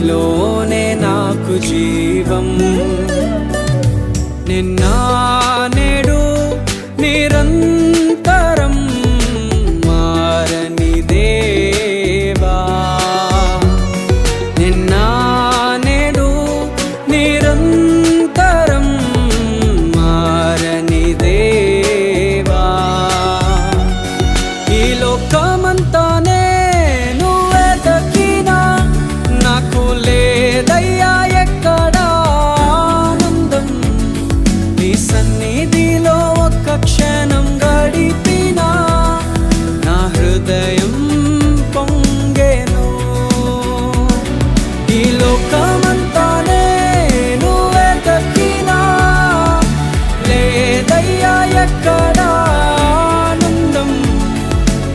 నీలోనే నాకు జీవం నిన్న నేడు నిరంతరం మారని దేవా నిన్న నేడు నిరంతరం మారని దేవా ఈ లోకమంతా